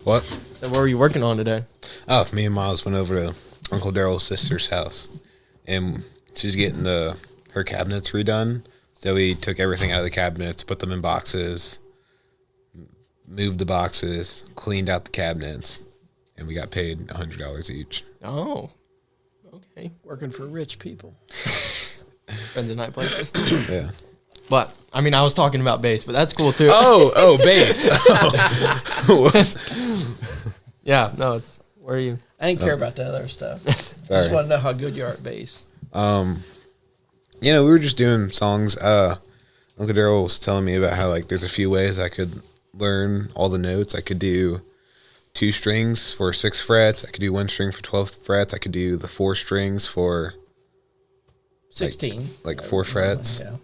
What? So what were you working on today? Oh, me and Miles went over to Uncle Darryl's sister's house, and she's getting her cabinets redone. So we took everything out of the cabinets, put them in boxes, moved the boxes, cleaned out the cabinets, and we got paid $100 each. Oh, okay. Working for rich people. Friends in high places. Yeah. But, I mean, I was talking about bass, but that's cool too. Oh, bass. Yeah, no, it's, where are you? I didn't care about the other stuff. I Sorry. just want to know how good you are at bass. We were just doing songs. Uncle Darryl was telling me about how, like, there's a few ways I could learn all the notes. I could do 2 strings for 6 frets. I could do 1 string for 12 frets. I could do the 4 strings for 16. like 4 frets. Yeah.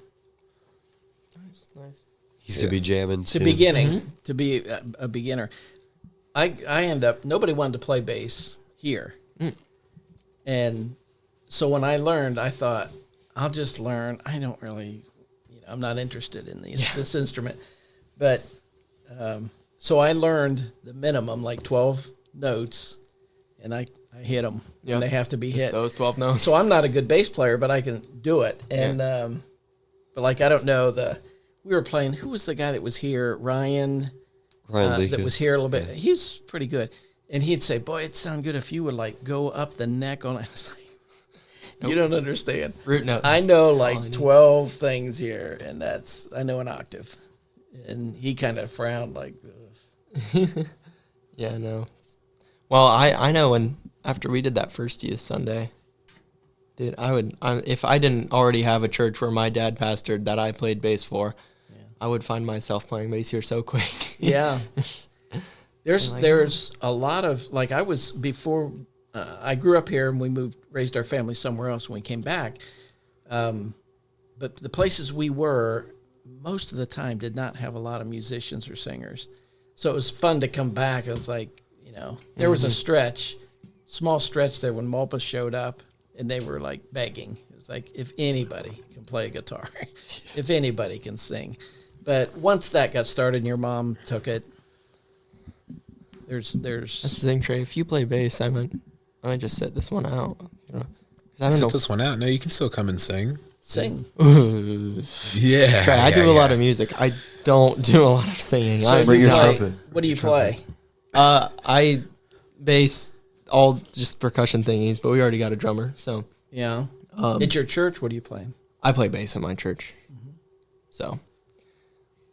Nice. He's going to be jamming To too. beginning, to be a beginner. I end up, nobody wanted to play bass here. And so when I learned, I thought, I'll just learn. I don't really, I'm not interested in this instrument. But so I learned the minimum, like 12 notes, and I hit them. Yeah. And they have to be Just hit. those 12 notes. So I'm not a good bass player, but I can do it. And but like I don't know we were playing. Who was the guy that was here? Ryan Leakey. that was here a little bit. He's pretty good. And he'd say, "Boy, it'd sound good if you would like go up the neck on it." It's like, you don't understand. Root notes. I know like 12 things here, and I know an octave. And he kind of frowned like, ugh. Yeah, no. Well, I know when, after we did that first youth Sunday, dude, if I didn't already have a church where my dad pastored that I played bass for, I would find myself playing bass here so quick. Yeah. There's a lot of, like I was before, I grew up here and we raised our family somewhere else when we came back. But the places we were, most of the time did not have a lot of musicians or singers. So it was fun to come back. It was like, there was a small stretch there when Malpa showed up and they were like begging. It was like, if anybody can play a guitar, if anybody can sing. But once that got started and your mom took it, there's That's the thing, Trey. If you play bass, I might just set this one out. 'Cause I don't Sit know. this one out. No, you can still come and sing. sing. Yeah. Trey, I do a lot of music. I don't do a lot of singing. So Bring you your play- trumpet. What do you play? I bass, all just percussion thingies, but we already got a drummer, so Yeah. At your church, what are you playing? I play bass in my church. So,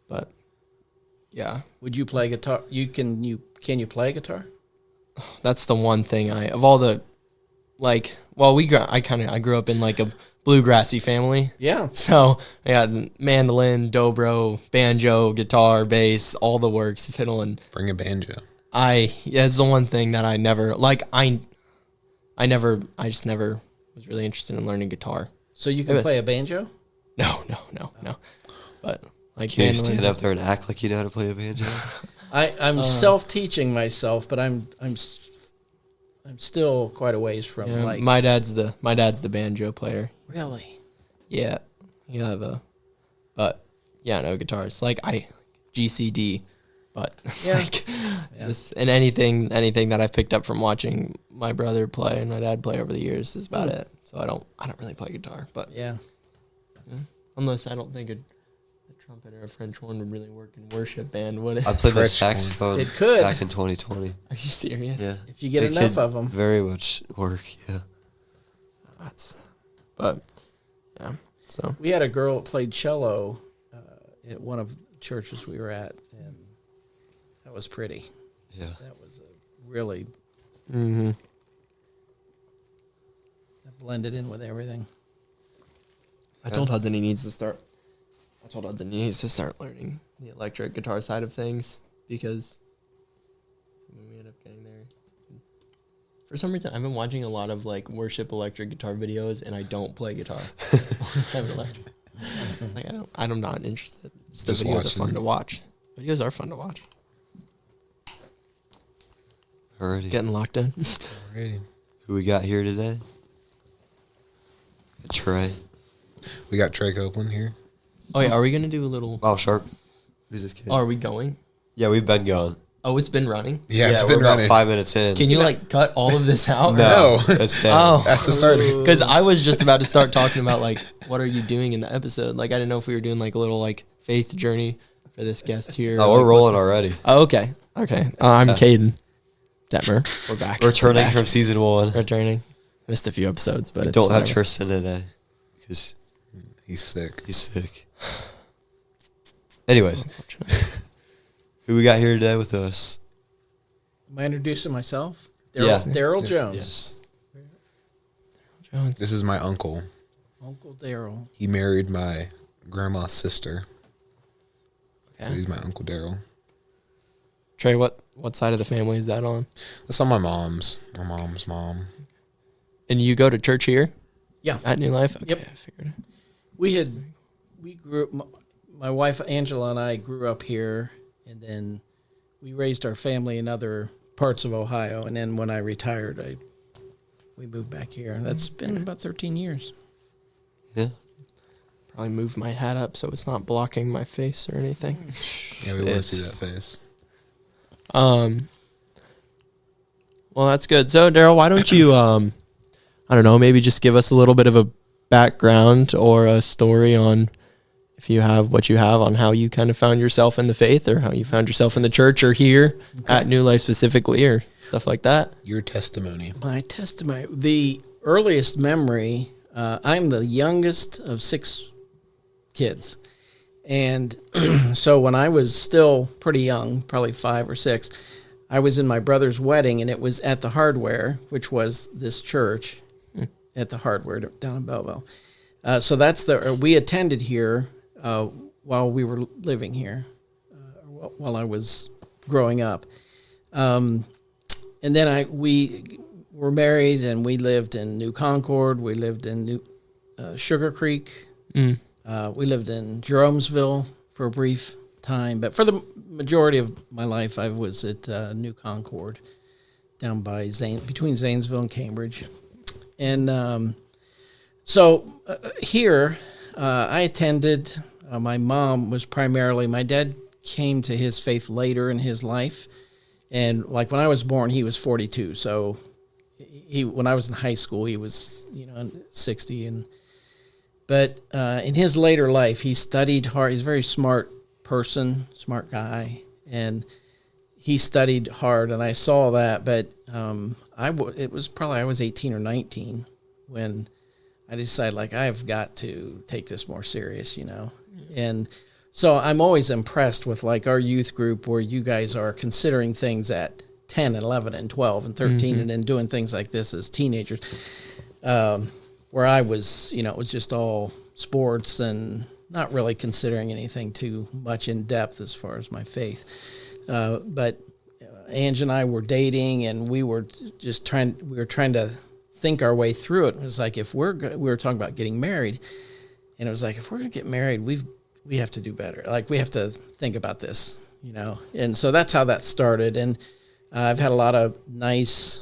but yeah, Would you play guitar? Can you play guitar? that's the one thing of all the, like, well, I grew up in like a bluegrassy family. Yeah. So I got mandolin, dobro, banjo, guitar, bass, all the works, fiddle, and Bring a banjo. it's the one thing that I never, like, I just never was really interested in learning guitar. So you can play a banjo? No. But like, Can you mandolin- stand up there and act like you know how to play a banjo? I'm self-teaching myself, but I'm still quite a ways from yeah, like. my dad's the banjo player. Really? Yeah, but yeah, no guitars. Like GCD, but it's like just and anything that I've picked up from watching my brother play and my dad play over the years is about it. So I don't really play guitar, but Yeah. unless I don't think a trumpet or a French horn would really work in worship band, would it? I played my Fresh saxophone It could. back in 2020. Are you serious? Yeah. If you get It enough could of them. very much work, yeah. But yeah. So We had a girl that played cello at one of the churches we were at, and that was pretty. Yeah. That was a really mm-hmm. that blended in with everything. I told Hudson he needs to start learning the electric guitar side of things, because when we end up getting there, for some reason I've been watching a lot of like worship electric guitar videos and I don't play guitar. I haven't learned. It's like I'm not interested. Just the Just videos watching. are fun to watch. Videos are fun to watch. Alrighty. Getting locked in. Alrighty. Who we got here today? Trey. We got Trey Copeland here. Oh yeah, are we gonna do a little? Oh, Sharp. Who's this kid? Oh, are we going? Yeah, we've been going. Oh, it's been running. Yeah, it's we're been about running. 5 minutes in. Can you like cut all of this out? No. That's sad. Oh, That's the start. because I was just about to start talking about like what are you doing in the episode. Like I didn't know if we were doing like a little like faith journey for this guest here. Oh, like, we're rolling already. Oh, okay. I'm Caden Detmer. We're back. Returning from season 1. Returning. Missed a few episodes, but We it's don't have whatever. Tristan today because He's sick. he's sick. Anyways, Unfortunate. who we got here today with us? Am I introducing myself? Yeah. Daryl Jones. Yes. Jones. This is my uncle. Uncle Daryl. He married my grandma's sister. So Okay. he's my Uncle Daryl. Trey, what side of the family is that on? That's on my mom's. My mom's mom. And you go to church here Yeah. at New Life? Okay, Yep. I figured. We grew up, my wife Angela and I grew up here, and then we raised our family in other parts of Ohio. And then when I retired, we moved back here. That's been about 13 years. Yeah. Probably move my hat up so it's not blocking my face or anything. Yeah, we want to Yes. see that face. Well, that's good. So, Daryl, why don't you, I don't know, maybe just give us a little bit of a background or a story on if you have what you have on how you kind of found yourself in the faith or how you found yourself in the church or here at New Life specifically or stuff like that. Your testimony. My testimony, the earliest memory, I'm the youngest of 6 kids. And so when I was still pretty young, probably 5 or 6, I was in my brother's wedding, and it was at the Hardware, which was this church at the Hardware down in Belleville. So we attended here while we were living here, while I was growing up. And then we were married, and we lived in New Concord. We lived in Sugar Creek. We lived in Jeromesville for a brief time, but for the majority of my life, I was at New Concord, down by between Zanesville and Cambridge. And so here, I attended. My mom was my dad came to his faith later in his life, and like when I was born, he was 42. So when I was in high school, he was 60 But in his later life, he studied hard. He's a very smart person, smart guy, and he studied hard, and I saw that. But it was probably I was 18 or 19 when I decided, like, I've got to take this more serious, And so I'm always impressed with, like, our youth group where you guys are considering things at 10 and 11 and 12 and 13 and then doing things like this as teenagers. Where I was, it was just all sports and not really considering anything too much in depth as far as my faith. But Ange and I were dating, and we were trying to think our way through it. It was like, we were talking about getting married, and it was like, if we're going to get married, we have to do better. Like, we have to think about this, And so that's how that started. And I've had a lot of nice,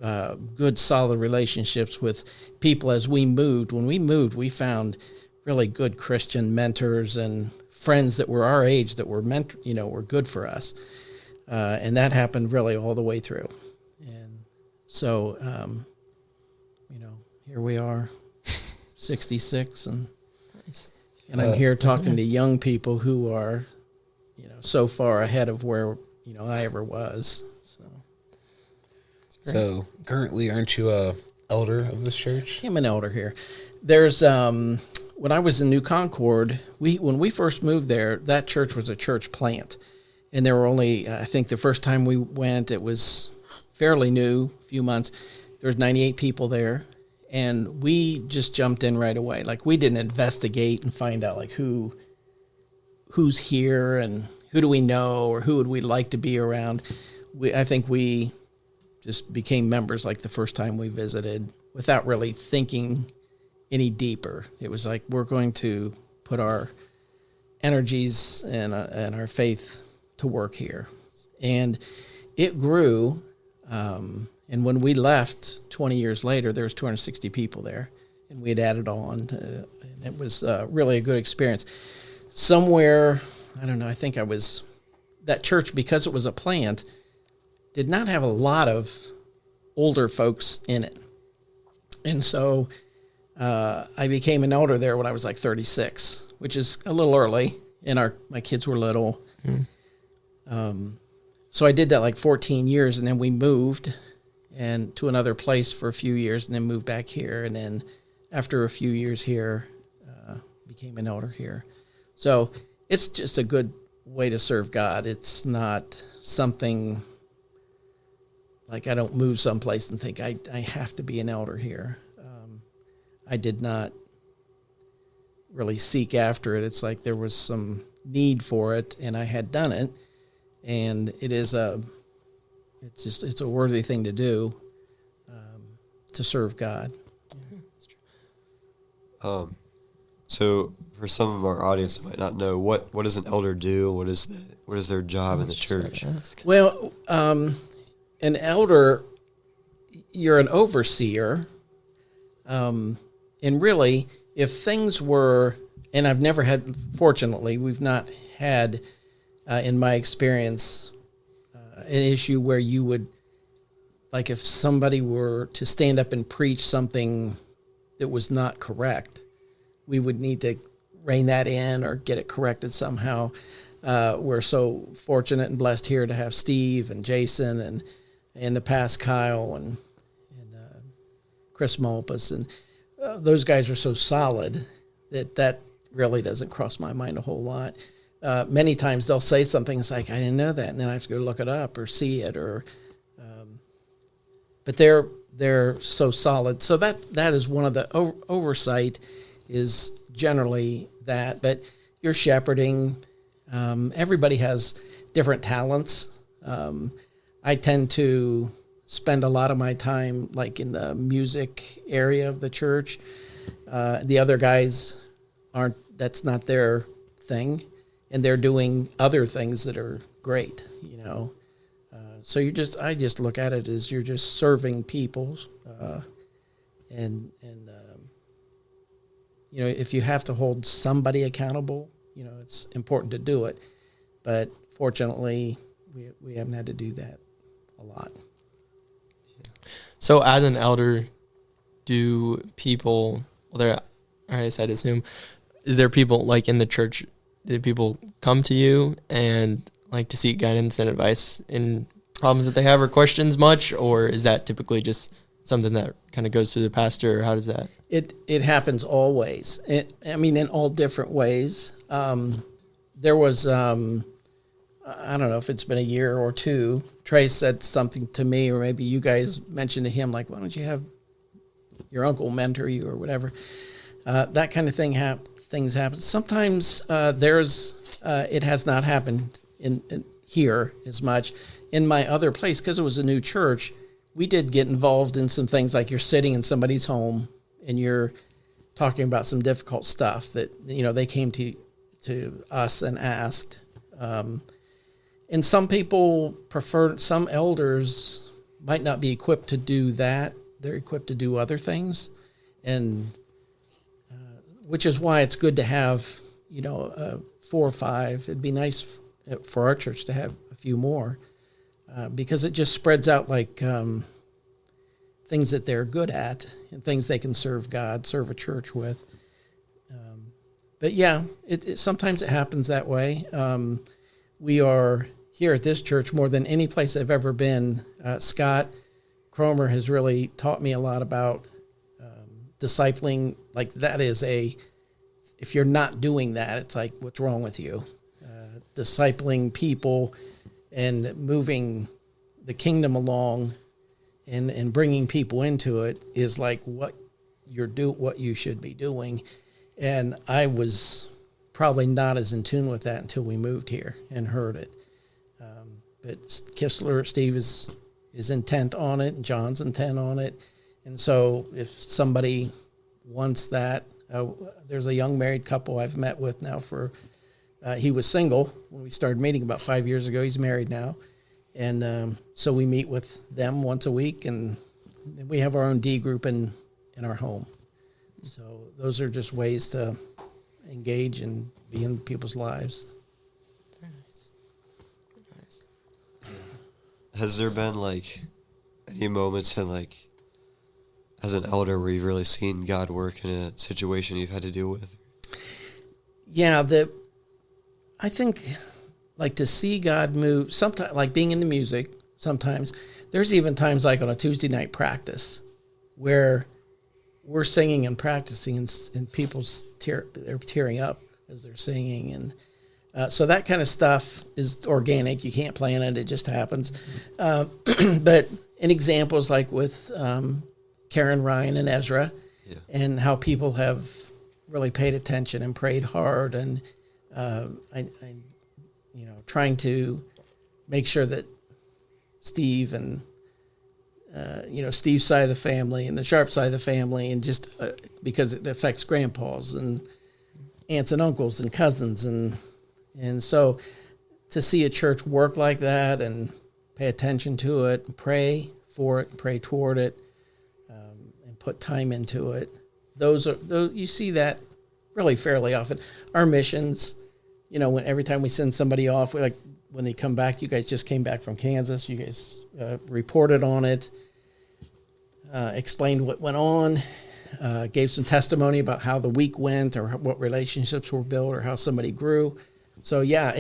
good, solid relationships with people as we moved. When we moved, we found really good Christian mentors and friends that were our age that were were good for us. And that happened really all the way through. And so, here we are, 66, and I'm here talking to young people who are, so far ahead of where, I ever was. So currently, aren't you a elder of this church? I'm an elder here. There's when I was in New Concord, when we first moved there, that church was a church plant, and there were only I think the first time we went, it was fairly new, a few months. There was 98 people there, and we just jumped in right away. Like, we didn't investigate and find out like who's here and who do we know or who would we like to be around. I think we just became members like the first time we visited without really thinking any deeper. It was like, we're going to put our energies and our faith to work here. And it grew. And when we left 20 years later, there was 260 people there, and we had added on. And it was really a good experience. Somewhere, I don't know, I think that church, because it was a plant, did not have a lot of older folks in it. And so I became an elder there when I was like 36, which is a little early, and my kids were little. So I did that like 14 years, and then we moved and to another place for a few years, and then moved back here. And then after a few years here, became an elder here. So it's just a good way to serve God. It's not something like I don't move someplace and think I have to be an elder here. I did not really seek after it. It's like there was some need for it, and I had done it. And it's a worthy thing to do, to serve God. So for some of our audience that might not know, what does an elder do? What is their job in the church? Well, an elder, you're an overseer, and really, if things were, and I've never had, fortunately, we've not had, in my experience, an issue where you would, like if somebody were to stand up and preach something that was not correct, we would need to rein that in or get it corrected somehow. We're so fortunate and blessed here to have Steve and Jason and in the past Kyle and Chris Malpas, and those guys are so solid that really doesn't cross my mind a whole lot. Many times they'll say something, it's like, I didn't know that, and then I have to go look it up or see it, but they're so solid. So that is one of the oversight is generally that, but you're shepherding. Everybody has different talents. I tend to spend a lot of my time like in the music area of the church. The other guys that's not their thing, and they're doing other things that are great, So I just look at it as you're just serving people, and if you have to hold somebody accountable, it's important to do it. But fortunately, we haven't had to do that a lot. So as an elder, do people, I assume, is there people like in the church, do people come to you and like to seek guidance and advice in problems that they have or questions much, or is that typically just something that kind of goes through the pastor, or how does that? It happens always. In all different ways. There was, I don't know if it's been a year or two, Trey said something to me, or maybe you guys mentioned to him, like, why don't you have your uncle mentor you or whatever. That kind of things happen. Sometimes it has not happened in here as much. In my other place, because it was a new church, we did get involved in some things like you're sitting in somebody's home and you're talking about some difficult stuff that, they came to us and asked. And some people some elders might not be equipped to do that. They're equipped to do other things. And which is why it's good to have, 4 or 5. It'd be nice for our church to have a few more. Because it just spreads out like things that they're good at and things they can serve God, serve a church with. But yeah, sometimes it happens that way. We are here at this church more than any place I've ever been. Scott Cromer has really taught me a lot about discipling. Like that is if you're not doing that, it's like, what's wrong with you? Discipling people and moving the kingdom along and bringing people into it is like what you should be doing. And I was probably not as in tune with that until we moved here and heard it. But Steve is intent on it, and John's intent on it. And so if somebody wants that, There's a young married couple I've met with now for, he was single when we started meeting about 5 years ago. He's married now. And so we meet with them once a week, and we have our own D group in our home. So those are just ways to engage and be in people's lives. Very nice. Very nice. Has there been like any moments in like as an elder where you've really seen God work in a situation you've had to deal with? Yeah, I think like to see God move, sometimes like being in the music, sometimes there's even times like on a Tuesday night practice where we're singing and practicing and people's they're tearing up as they're singing. And so that kind of stuff is organic. You can't plan it. It just happens. But in examples like with Karen, Ryan, and Ezra, and how people have really paid attention and prayed hard, and trying to make sure that Steve and Steve's side of the family and the Sharp side of the family, and just because it affects grandpas and aunts and uncles and cousins, and so to see a church work like that and pay attention to it, and pray for it, and pray toward it, and put time into it. Those you see that really fairly often. Our missions, when every time we send somebody off, when they come back, you guys just came back from Kansas. You guys reported on it, explained what went on, gave some testimony about how the week went, or what relationships were built, or how somebody grew. So yeah,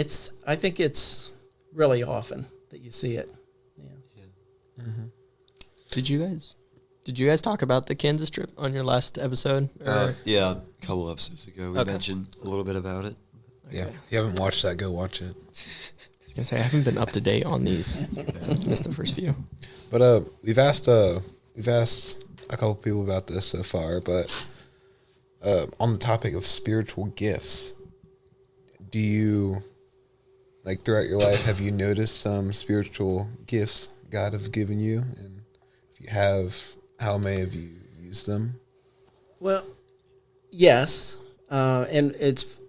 I think it's really often that you see it. Yeah. Mm-hmm. Did you guys talk about the Kansas trip on your last episode? Yeah, a couple episodes ago we mentioned a little bit about it. Okay. Yeah, if you haven't watched that, go watch it. I was gonna say I haven't been up to date on these. Missed the first few. But we've asked a couple people about this so far. But on the topic of spiritual gifts, do you, like, throughout your life, have you noticed some spiritual gifts God has given you? And if you have, how many have you used them? Well, yes, and it's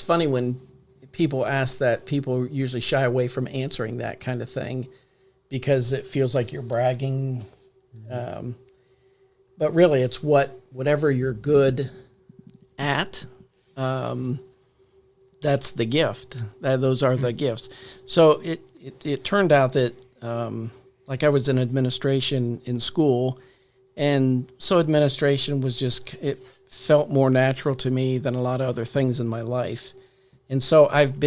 funny when people ask that. People usually shy away from answering that kind of thing because it feels like you're bragging. But really, it's whatever you're good at. That's the gift. Those are the gifts. So it turned out that like I was in administration in school, and so administration was just, it felt more natural to me than a lot of other things in my life. And so I've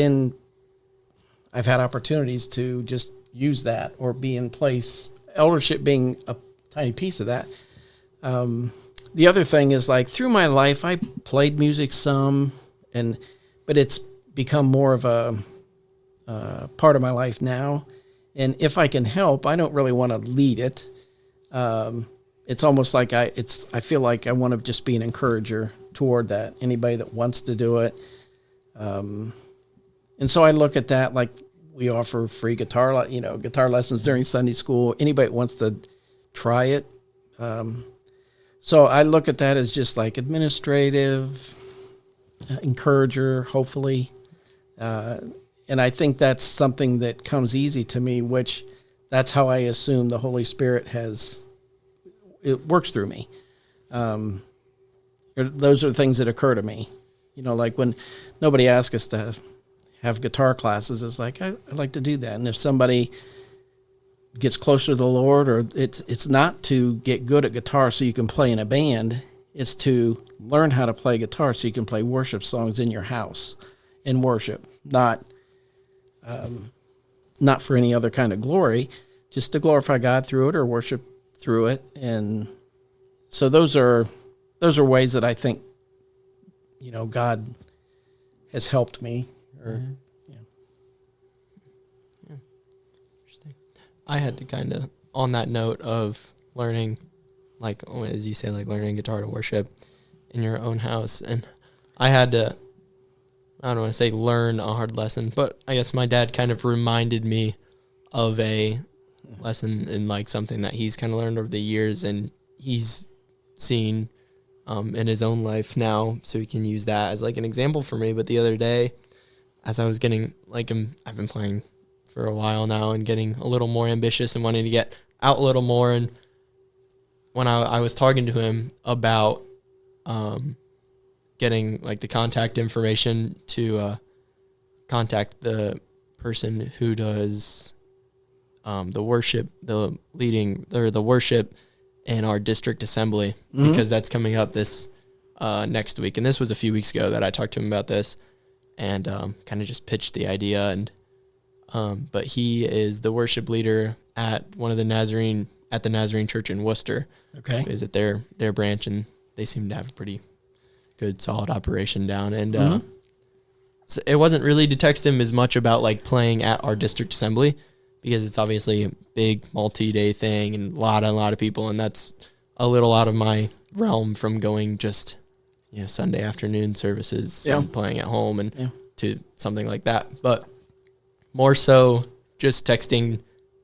had opportunities to just use that or be in place, eldership being a tiny piece of that. The other thing is, like, through my life, I played music some, but it's become more of a part of my life now. And if I can help, I don't really want to lead it. It's almost like I feel like I want to just be an encourager toward that. Anybody that wants to do it. And so I look at that like we offer free guitar lessons during Sunday school. Anybody that wants to try it. So I look at that as just like administrative, encourager, hopefully. And I think that's something that comes easy to me, which that's how I assume the Holy Spirit it works through me. Those are things that occur to me. Like when nobody asks us to have guitar classes, it's like, I'd like to do that. And if somebody gets closer to the Lord, or it's not to get good at guitar so you can play in a band, it's to learn how to play guitar so you can play worship songs in your house in worship, not for any other kind of glory, just to glorify God through it or worship through it. And so those are ways that I think, God has helped me. Interesting. I had to kind of, on that note of learning, like, as you say, like learning guitar to worship in your own house, and I had to, I don't want to say learn a hard lesson, but I guess my dad kind of reminded me of a lesson in like something that he's kind of learned over the years, and he's seen in his own life now, so he can use that as like an example for me. But the other day, as I was getting like I've been playing for a while now and getting a little more ambitious and wanting to get out a little more. And when I was talking to him about getting like the contact information to contact the person who does the worship, the worship in our district assembly, because that's coming up this next week. And this was a few weeks ago that I talked to him about this, and kind of just pitched the idea. And but he is the worship leader at one of the Nazarene Church in Worcester. Okay, is it their branch, and they seem to have a pretty good solid operation down. And so it wasn't really to text him as much about like playing at our district assembly, because it's obviously a big multi-day thing and a lot of people, and that's a little out of my realm from going just Sunday afternoon services and playing at home and to something like that. But more so just texting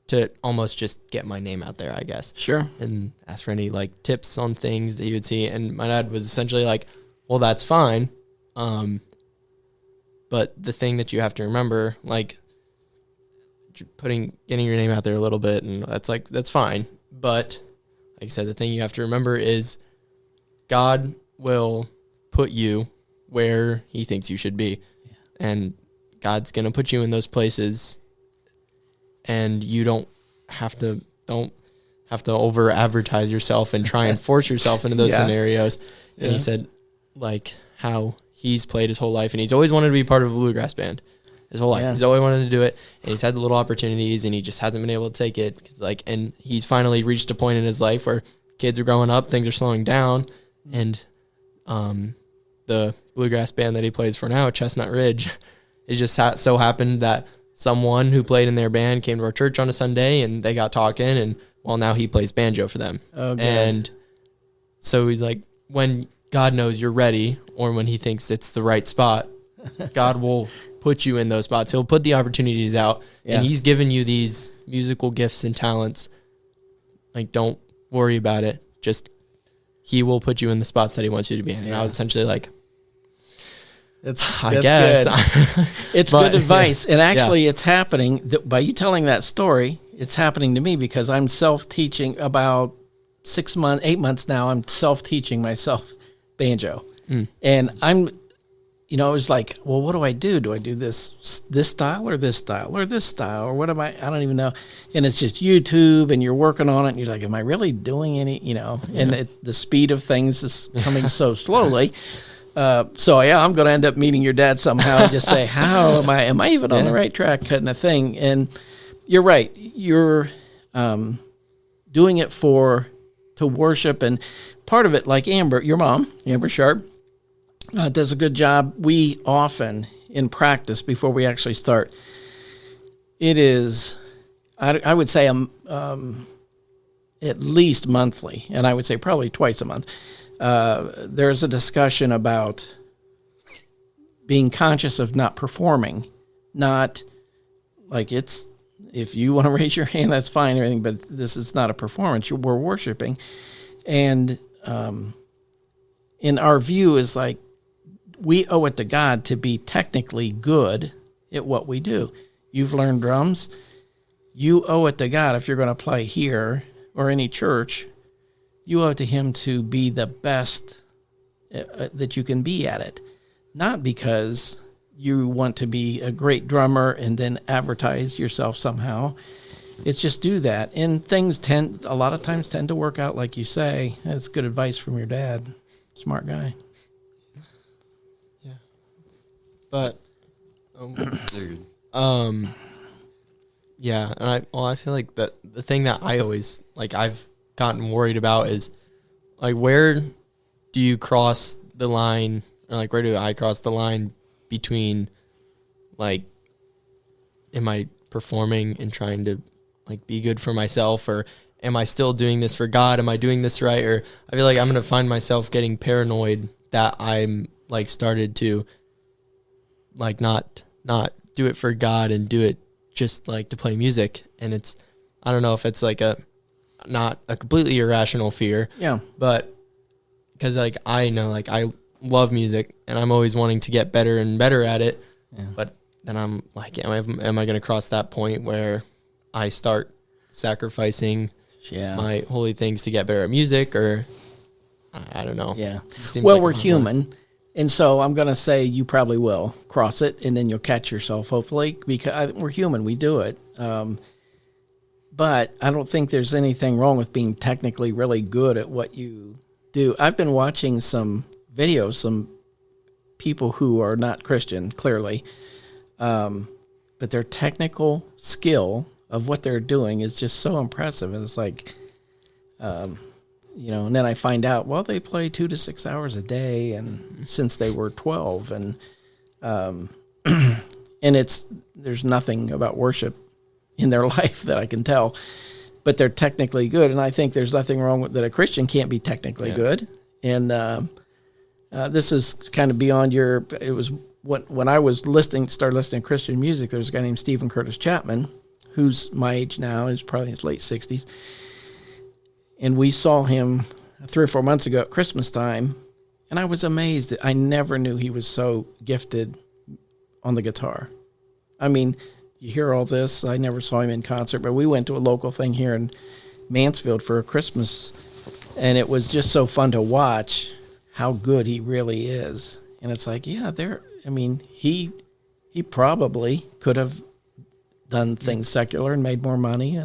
to almost just get my name out there, I guess. Sure. And ask for any like tips on things that he would see. And my dad was essentially like, well, that's fine. But the thing that you have to remember, like getting your name out there a little bit, and that's fine. But like I said, the thing you have to remember is God will put you where he thinks you should be. Yeah. And God's going to put you in those places, and you don't have to over advertise yourself and try and force yourself into those scenarios. And he said like how he's played his whole life, and he's always wanted to be part of a bluegrass band his whole life. He's always wanted to do it, and he's had the little opportunities, and he just hasn't been able to take it. And he's finally reached a point in his life where kids are growing up, things are slowing down, and the bluegrass band that he plays for now, Chestnut Ridge, it just so happened that someone who played in their band came to our church on a Sunday, and they got talking, and now he plays banjo for them. Oh, and so he's like, when God knows you're ready, or when he thinks it's the right spot, God will put you in those spots. He'll put the opportunities out, and he's given you these musical gifts and talents. Like, don't worry about it. Just, he will put you in the spots that he wants you to be in. And I was essentially like, I guess. Good. It's good advice. And actually, it's happening. By you telling that story, it's happening to me, because I'm self-teaching about 8 months now. I'm self-teaching myself banjo. And I'm, it was like, well, what do I do? Do I do this style or this style or this style? Or what am I don't even know. And it's just YouTube, and you're working on it, and you're like, am I really doing any, and the speed of things is coming so slowly. I'm going to end up meeting your dad somehow and just say, how am I even on the right track, kind of thing. And you're right. You're doing it to worship, and part of it, like Amber, your mom, Amber Sharp, does a good job. We often, in practice, before we actually start, it is, I would say at least monthly, and I would say probably twice a month, there's a discussion about being conscious of not performing, not like if you want to raise your hand, that's fine, or anything, but this is not a performance. We're worshiping. And in our view is like, we owe it to God to be technically good at what we do. You've learned drums. You owe it to God, if you're going to play here or any church, you owe it to him to be the best that you can be at it. Not because you want to be a great drummer and then advertise yourself somehow. It's just do that. And things a lot of times tend to work out like you say. That's good advice from your dad. Smart guy. Yeah. But, yeah. And I feel like that the thing that I always, like, I've gotten worried about is, like, where do you cross the line, or like, where do I cross the line between, like, am I performing and trying to, like, be good for myself, or am I still doing this for God? Am I doing this right? Or I feel like I'm going to find myself getting paranoid that I'm, like, started to, like, not do it for God and do it just, like, to play music. And it's, I don't know if it's like not a completely irrational fear. Yeah. But because like I know like I love music and I'm always wanting to get better and better at it. Yeah. But then I'm like, am I going to cross that point where I start sacrificing my holy things to get better at music, or I don't know. Yeah. Well, like we're human. And so I'm going to say you probably will cross it, and then you'll catch yourself, hopefully, because we're human. We do it. But I don't think there's anything wrong with being technically really good at what you do. I've been watching some videos, some people who are not Christian, clearly, but their technical skill of what they're doing is just so impressive. And it's like, and then I find out, well, they play 2 to 6 hours a day, and since they were 12, and there's nothing about worship in their life that I can tell, but they're technically good. And I think there's nothing wrong with that. A Christian can't be technically good. And this is kind of beyond it was when I was started listening to Christian music, there's a guy named Stephen Curtis Chapman, who's my age now, is probably in his late 60s. And we saw him 3 or 4 months ago at Christmas time, and I was amazed. I never knew he was so gifted on the guitar. I mean, you hear all this. I never saw him in concert, but we went to a local thing here in Mansfield for a Christmas, and it was just so fun to watch how good he really is. And it's like, he probably could have done things secular and made more money,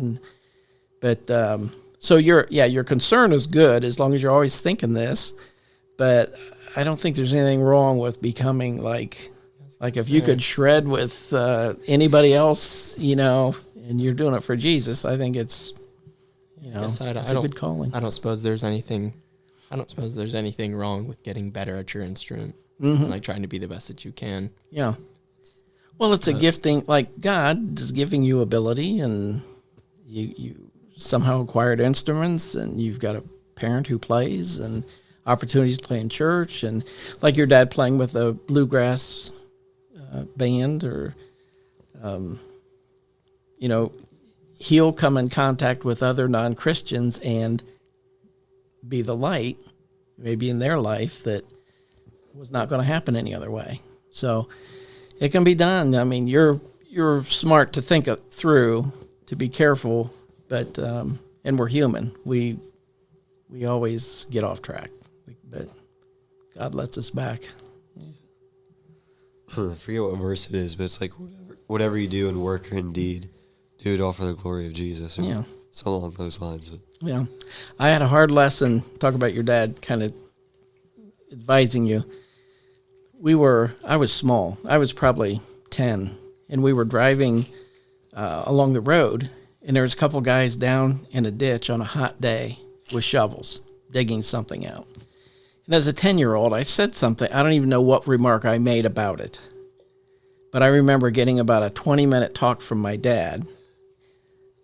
so your concern is good as long as you're always thinking this, but I don't think there's anything wrong with becoming like if you could shred with anybody else, and you're doing it for Jesus, I think it's, it's a good calling. I don't suppose there's anything wrong with getting better at your instrument, and like trying to be the best that you can. Yeah. Well, it's a gifting, like God is giving you ability, and you somehow acquired instruments, and you've got a parent who plays, and opportunities to play in church, and like your dad playing with a bluegrass band, or he'll come in contact with other non-Christians and be the light maybe in their life that was not going to happen any other way. So it can be done. I mean, you're smart to think it through, to be careful, but and we're human. We always get off track, but God lets us back. I forget what verse it is, but it's like whatever you do in work or in deed, do it all for the glory of Jesus. Or something along those lines. Yeah. I had a hard lesson, talk about your dad kind of advising you. I was small. I was probably 10, and we were driving along the road, and there was a couple guys down in a ditch on a hot day with shovels, digging something out. And as a 10-year-old, I said something. I don't even know what remark I made about it. But I remember getting about a 20-minute talk from my dad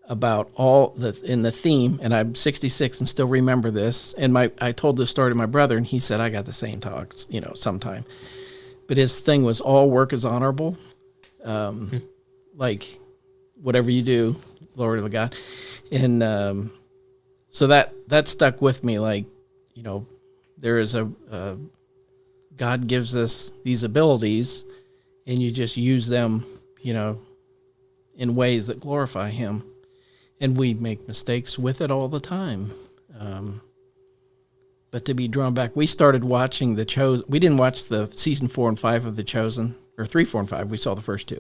about in the theme, and I'm 66 and still remember this. And I told this story to my brother, and he said, I got the same talk, sometime. But his thing was, all work is honorable. Like, whatever you do, glory to God. And so that stuck with me, like, there is God gives us these abilities, and you just use them, in ways that glorify Him. And we make mistakes with it all the time. But to be drawn back, we started watching The Chosen. We didn't watch the season 4 and 5 of The Chosen, or 3, 4, and 5. We saw the first 2.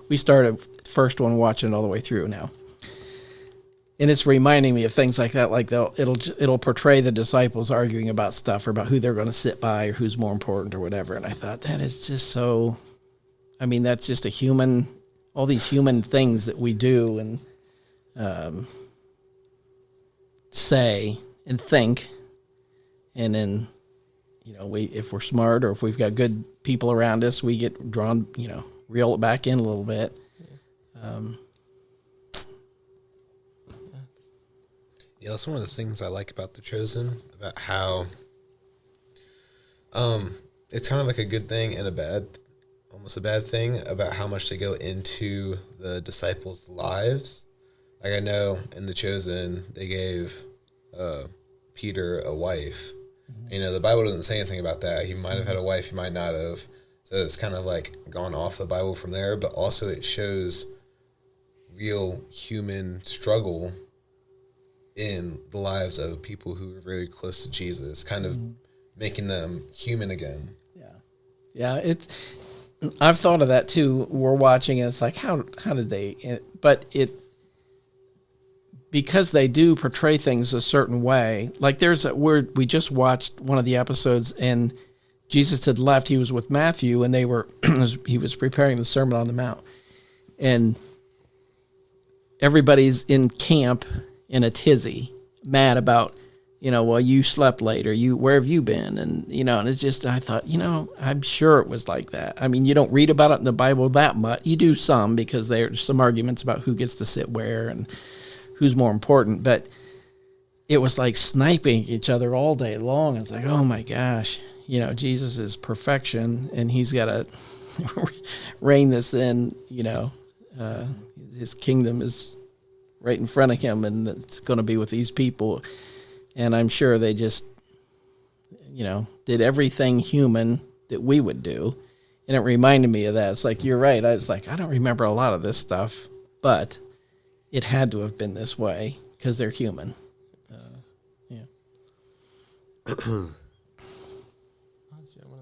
We started the first one, watching it all the way through now. And it's reminding me of things like that. Like it'll portray the disciples arguing about stuff, or about who they're going to sit by, or who's more important, or whatever. And I thought, that is just so. I mean, that's just all these human things that we do and say and think, and then if we're smart, or if we've got good people around us, we get drawn, reel it back in a little bit. Yeah, that's one of the things I like about The Chosen, about how it's kind of like a good thing and almost a bad thing, about how much they go into the disciples' lives. Like, I know in The Chosen, they gave Peter a wife, The Bible doesn't say anything about that. He might have had a wife, he might not have. So it's kind of like gone off the Bible from there, but also it shows real human struggle in the lives of people who are very close to Jesus, kind of making them human again. Yeah, I've thought of that too. We're watching it, it's like how did they? But because they do portray things a certain way. Like we just watched one of the episodes, and Jesus had left. He was with Matthew, and he was preparing the Sermon on the Mount, and everybody's in camp in a tizzy, mad about, well, you slept late, or where have you been? And, and it's just, I thought, I'm sure it was like that. I mean, you don't read about it in the Bible that much. You do some, because there's some arguments about who gets to sit where and who's more important. But it was like sniping each other all day long. It's like, oh my gosh, Jesus is perfection, and he's got to reign this in, his kingdom is right in front of him, and it's going to be with these people. And I'm sure they just, did everything human that we would do. And it reminded me of that. It's like, you're right. I was like, I don't remember a lot of this stuff, but it had to have been this way because they're human. One of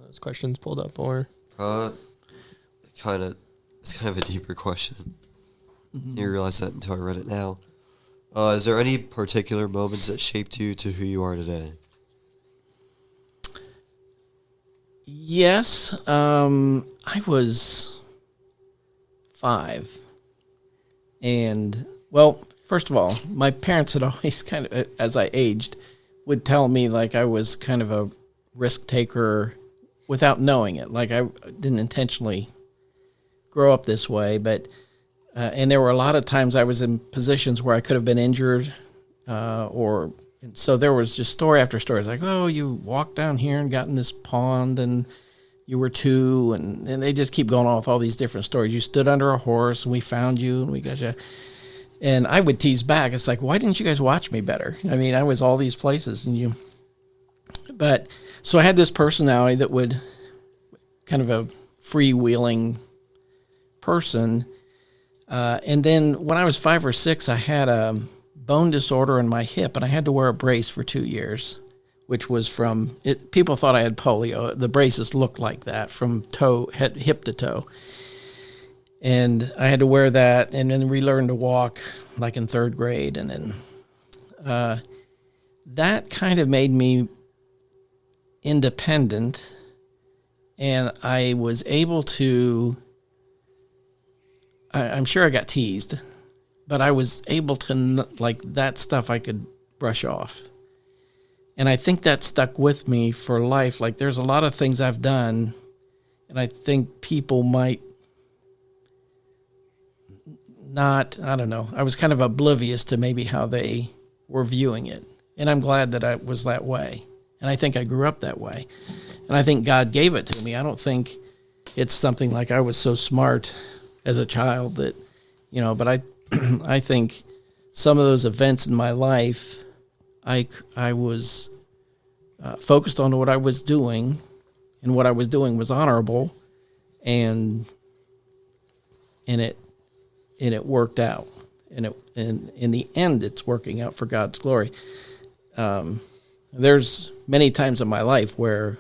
those questions pulled up, or? It's kind of a deeper question. You realize that until I read it now. Is there any particular moments that shaped you to who you are today? Yes. I was 5. And, well, first of all, my parents had always kind of, as I aged, would tell me like I was kind of a risk taker without knowing it. Like I didn't intentionally grow up this way, but and there were a lot of times I was in positions where I could have been injured, so there was just story after story. It's like, oh, you walked down here and got in this pond, and you were 2, and they just keep going on with all these different stories. You stood under a horse, and we found you, and we got you. And I would tease back. It's like, why didn't you guys watch me better? I mean, I was all these places, but so I had this personality that would kind of a freewheeling person. And then when I was 5 or 6, I had a bone disorder in my hip, and I had to wear a brace for 2 years, which was from it. People thought I had polio. The braces looked like that from hip to toe. And I had to wear that, and then relearn to walk like in 3rd grade. And then that kind of made me independent, and I was able to, I'm sure I got teased, but I was able to, like, that stuff I could brush off. And I think that stuck with me for life. Like, there's a lot of things I've done, and I think people might not, I don't know. I was kind of oblivious to maybe how they were viewing it. And I'm glad that I was that way. And I think I grew up that way. And I think God gave it to me. I don't think it's something like I was so smart as a child that, but I think some of those events in my life, I was focused on what I was doing, and what I was doing was honorable, and it worked out, and in the end, it's working out for God's glory. There's many times in my life where,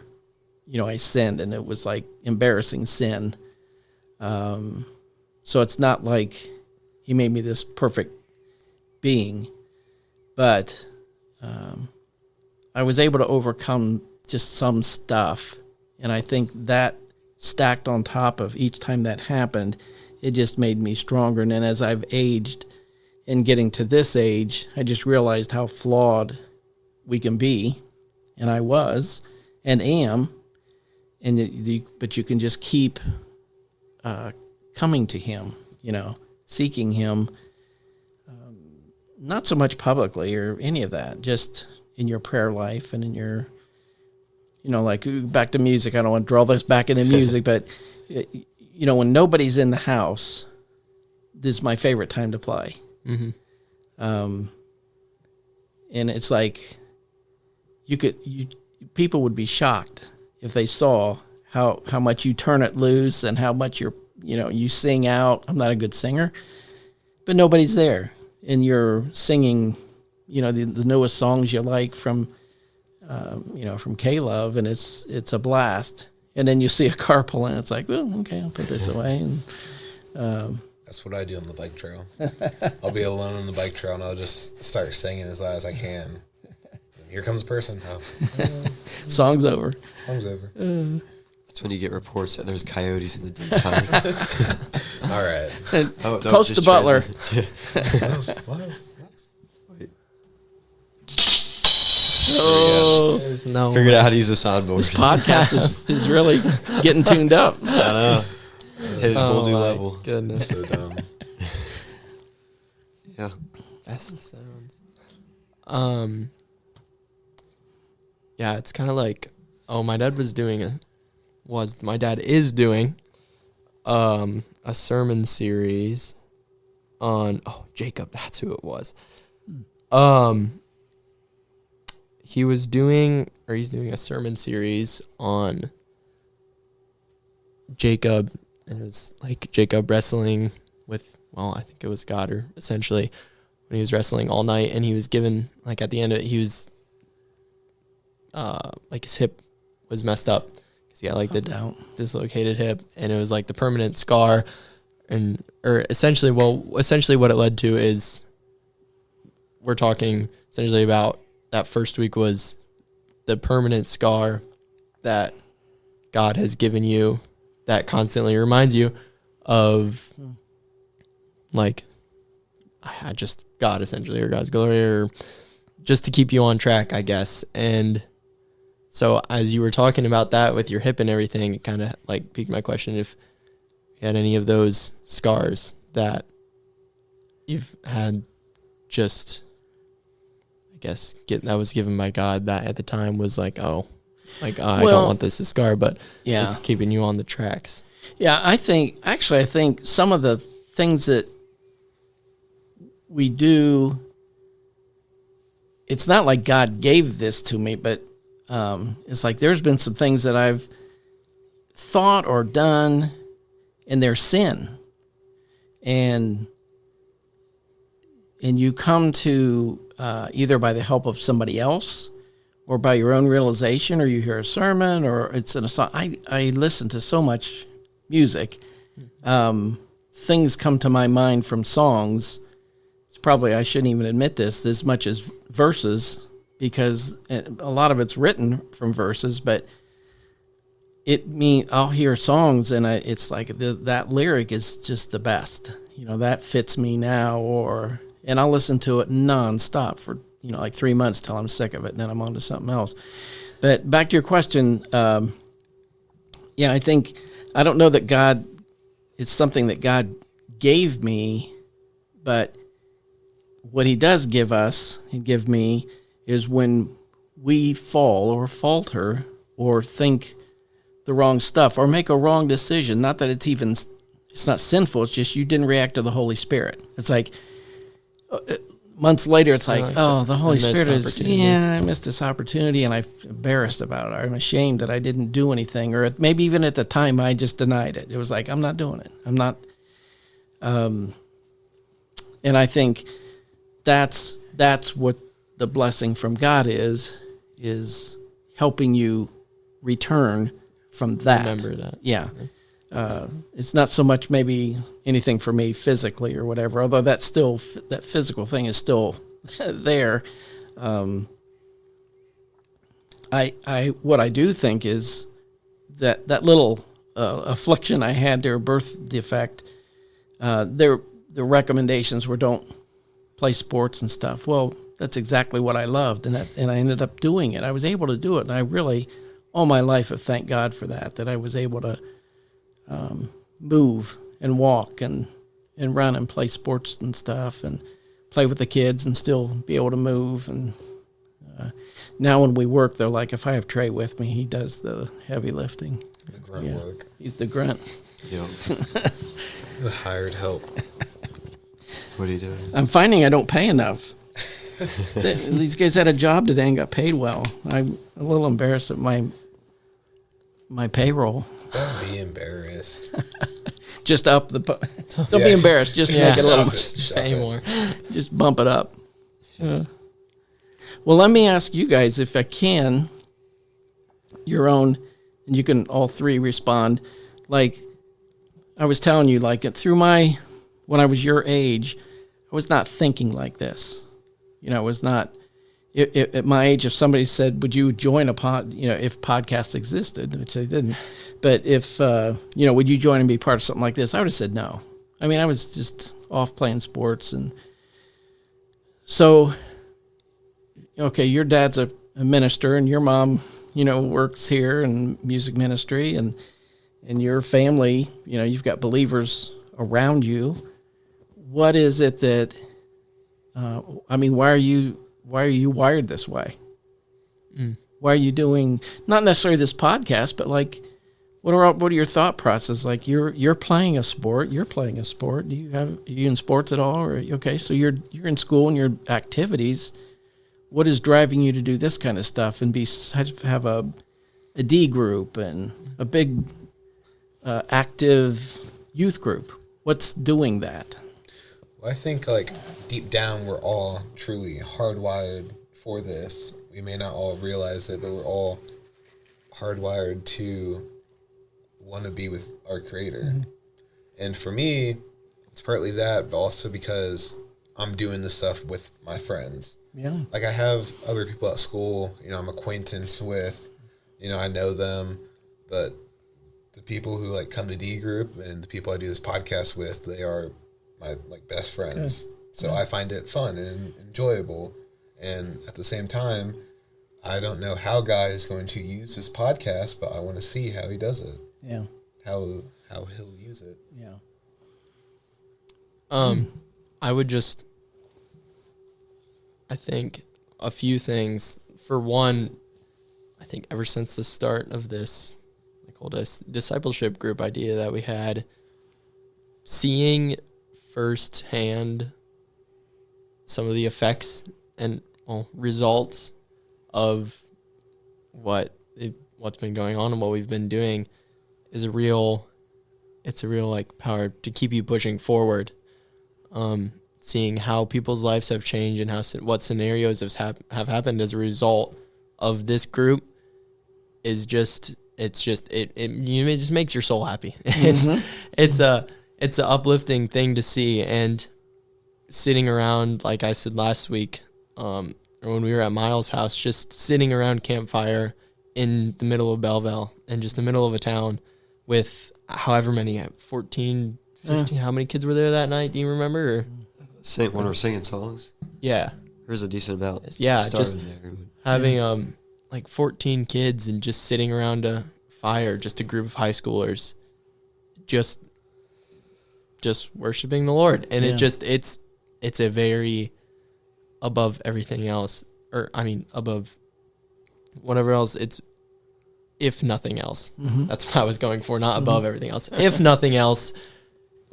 I sinned, and it was like embarrassing sin. So it's not like he made me this perfect being, but I was able to overcome just some stuff. And I think that stacked on top of each time that happened, it just made me stronger. And then as I've aged and getting to this age, I just realized how flawed we can be. And I was and am. But you can just keep coming to him, seeking him, not so much publicly or any of that, just in your prayer life and in your, like back to music. I don't want to draw this back into music, but, when nobody's in the house, this is my favorite time to play. Mm-hmm. And it's like, people would be shocked if they saw how much you turn it loose and how much you sing out. I'm not a good singer, but nobody's there, and you're singing, the newest songs you like from K-Love, and it's a blast. And then you see a car pull in, it's like, well, okay, I'll put this away. And that's what I do on the bike trail. I'll be alone on the bike trail, and I'll just start singing as loud as I can. Here comes a person. Oh. Song's over. Song's over. That's when you get reports that there's coyotes in the daytime. All right. Toast the butler. Wait. Oh, There's no Figured out how to use a soundboard. this podcast is really getting tuned up. I know. Hit a whole new my level. Goodness. So dumb. Yeah. Best sounds. Yeah, it's kind of like, my dad is doing a sermon series on Jacob. That's who it was. He's doing a sermon series on Jacob, and it was like Jacob wrestling with, I think it was God, or essentially when he was wrestling all night, and he was given, like, at the end of it, he was like his hip was messed up because he had like the dislocated hip, and it was like the permanent scar, or essentially what it led to is, we're talking essentially about that first week was the permanent scar that God has given you that constantly reminds you of, like, God essentially, or God's glory, or just to keep you on track, I guess. And so as you were talking about that with your hip and everything, it kind of like piqued my question if you had any of those scars that you've had, just, I guess, that was given by God, that at the time was like, I don't want this to scar, but it's keeping you on the tracks. Yeah, I think some of the things that we do, it's not like God gave this to me, but it's like there's been some things that I've thought or done, and they're sin. And you come to either by the help of somebody else or by your own realization, or you hear a sermon, or it's in a song. I listen to so much music. Things come to my mind from songs. It's probably, I shouldn't even admit this, as much as verses, because a lot of it's written from verses, but I'll hear songs and it's like that lyric is just the best. That fits me now, and I'll listen to it nonstop for, like 3 months till I'm sick of it, and then I'm on to something else. But back to your question, I don't know that it's something that God gave me, but what he does give me is when we fall or falter or think the wrong stuff or make a wrong decision. Not that it's not sinful. It's just you didn't react to the Holy Spirit. It's like months later, it's like, the Holy Spirit I missed this opportunity, and I'm embarrassed about it. I'm ashamed that I didn't do anything, or maybe even at the time I just denied it. It was like, I'm not doing it. I'm not. And I think that's what the blessing from God is helping you return from that. Remember that. Yeah. It's not so much maybe anything for me physically or whatever, although that physical thing is still there. What I do think is that little affliction I had there, birth defect, the recommendations were don't play sports and stuff. Well, that's exactly what I loved, and I ended up doing it. I was able to do it, and I really, all my life, have thanked God for that I was able to move and walk and run and play sports and stuff and play with the kids and still be able to move. And now when we work, they're like, if I have Trey with me, he does the heavy lifting. The grunt work. He's the grunt. Yep. The hired help. What are you doing? I'm finding I don't pay enough. These guys had a job today and got paid well. I'm a little embarrassed at my payroll. Don't be embarrassed. Just up the. Don't be embarrassed. Just make it a little. Just Pay more. Just bump it up. Well, let me ask you guys, if I can, your own, and you can all three respond. Like I was telling you, like when I was your age, I was not thinking like this. You know, it was not. At my age, if somebody said, "Would you join a pod?" You know, if podcasts existed, which they didn't, but if would you join and be part of something like this? I would have said no. I mean, I was just off playing sports, and so okay, your dad's a minister, and your mom, works here in music ministry, and your family, you've got believers around you. What is it that? Why are you wired this way? Why are you doing not necessarily this podcast, but like, what are your thought process? Like you're playing a sport. You're playing a sport. Are you in sports at all? Or okay, so you're in school and your activities. What is driving you to do this kind of stuff and have a D group and a big active youth group? What's doing that? Well, I think like deep down we're all truly hardwired for this. We may not all realize it, but we're all hardwired to want to be with our Creator. Mm-hmm. And for me, it's partly that, but also because I'm doing this stuff with my friends. Yeah. Like I have other people at school, I'm acquaintance with, I know them, but the people who like come to D group and the people I do this podcast with, they are my like best friends. Good. So I find it fun and enjoyable. And at the same time, I don't know how Guy is going to use this podcast, but I want to see how he does it. Yeah. How he'll use it. Yeah. I think a few things. For one, I think ever since the start of this, I called us discipleship group idea that we had, seeing firsthand some of the effects and results of what's been going on and what we've been doing is a real like power to keep you pushing forward. Seeing how people's lives have changed and what scenarios have happened as a result of this group is it just makes your soul happy. It's an uplifting thing to see. And sitting around, like I said last week, or when we were at Miles' house, just sitting around campfire in the middle of Belleville and just the middle of a town with however many, 14, 15, how many kids were there that night? Do you remember? When we're singing songs? Yeah. There's a decent amount. Yeah, just having like 14 kids and just sitting around a fire, just a group of high schoolers, just worshiping the Lord. And it's a very above everything else, above whatever else. It's, if nothing else, that's what I was going for, not above everything else. If nothing else,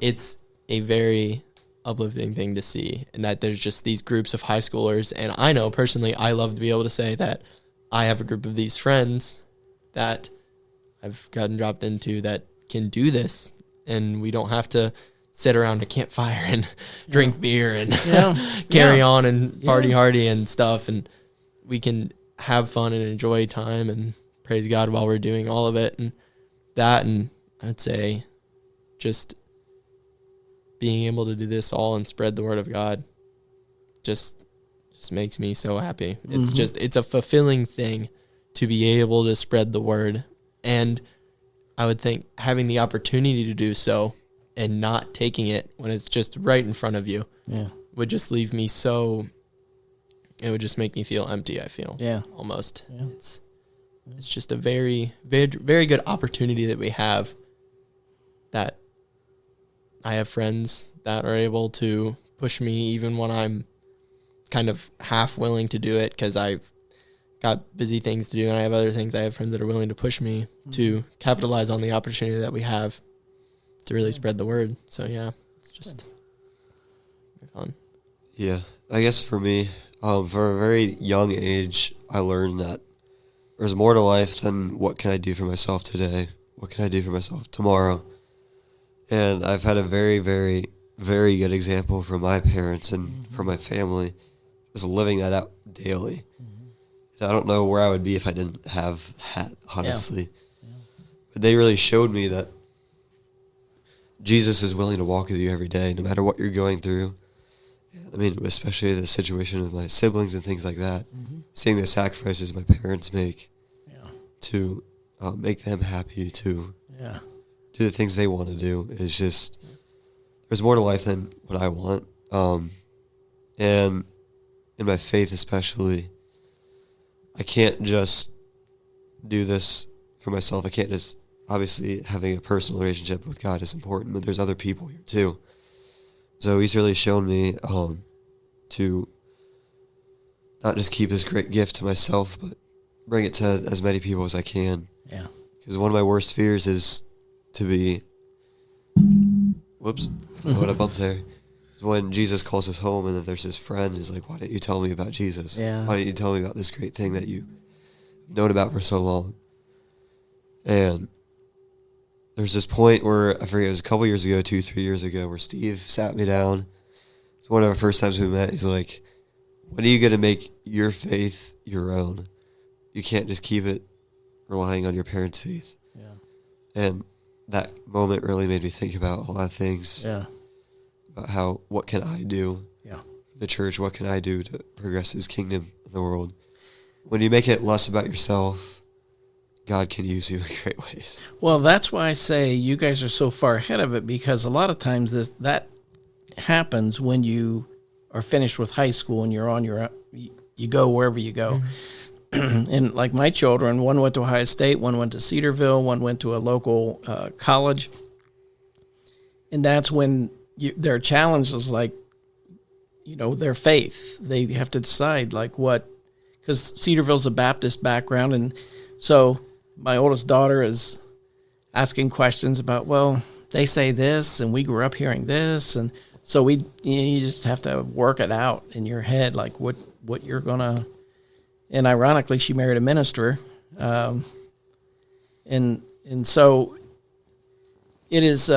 it's a very uplifting thing to see, and that there's just these groups of high schoolers. And I know personally, I love to be able to say that I have a group of these friends that I've gotten dropped into that can do this, and we don't have to sit around a campfire and drink beer and carry on and party hardy and stuff, and we can have fun and enjoy time and praise God while we're doing all of it. And I'd say just being able to do this all and spread the word of God just makes me so happy. It's a fulfilling thing to be able to spread the word. And I would think having the opportunity to do so and not taking it when it's just right in front of you would just leave me it would just make me feel empty, I feel. Yeah. Almost. Yeah. It's just a very, very, very good opportunity that we have, that I have friends that are able to push me even when I'm kind of half willing to do it because I've got busy things to do and I have other things. I have friends that are willing to push me to capitalize on the opportunity that we have to really spread the word. So, yeah, it's just fun. Yeah. I guess for me, For a very young age, I learned that there's more to life than what can I do for myself today? What can I do for myself tomorrow? And I've had a very, very, very good example from my parents and from my family, just living that out daily. I don't know where I would be if I didn't have that, honestly. Yeah. But they really showed me that Jesus is willing to walk with you every day, no matter what you're going through. I mean, especially the situation with my siblings and things like that, seeing the sacrifices my parents make to make them happy, to do the things they want to do, is just, there's more to life than what I want. And in my faith especially, I can't just do this for myself. I can't just, obviously having a personal relationship with God is important, but there's other people here too. So he's really shown me to not just keep this great gift to myself, but bring it to as many people as I can. Yeah. Because one of my worst fears is to be, whoops, what a bump there. When Jesus calls us home and then there's his friend who's like, why didn't you tell me about Jesus? Yeah. Why didn't you tell me about this great thing that you've known about for so long? And there's this point where, I forget, it was a couple years ago, 2-3 years ago, where Steve sat me down. It's one of the first times we met. He's like, when are you going to make your faith your own? You can't just keep it relying on your parents' faith. Yeah. And that moment really made me think about a lot of things. Yeah. About how, what can I do? Yeah. The church, what can I do to progress his kingdom in the world? When you make it less about yourself, God can use you in great ways. Well, that's why I say you guys are so far ahead of it, because a lot of times that happens when you are finished with high school and you're on your, you go wherever you go. And like my children, one went to Ohio State, one went to Cedarville, one went to a local college. And that's when their challenge is like, their faith. They have to decide like what, because Cedarville's a Baptist background. And so my oldest daughter is asking questions about, well, they say this and we grew up hearing this. And so you just have to work it out in your head, like what you're going to, and ironically, she married a minister. And so it is,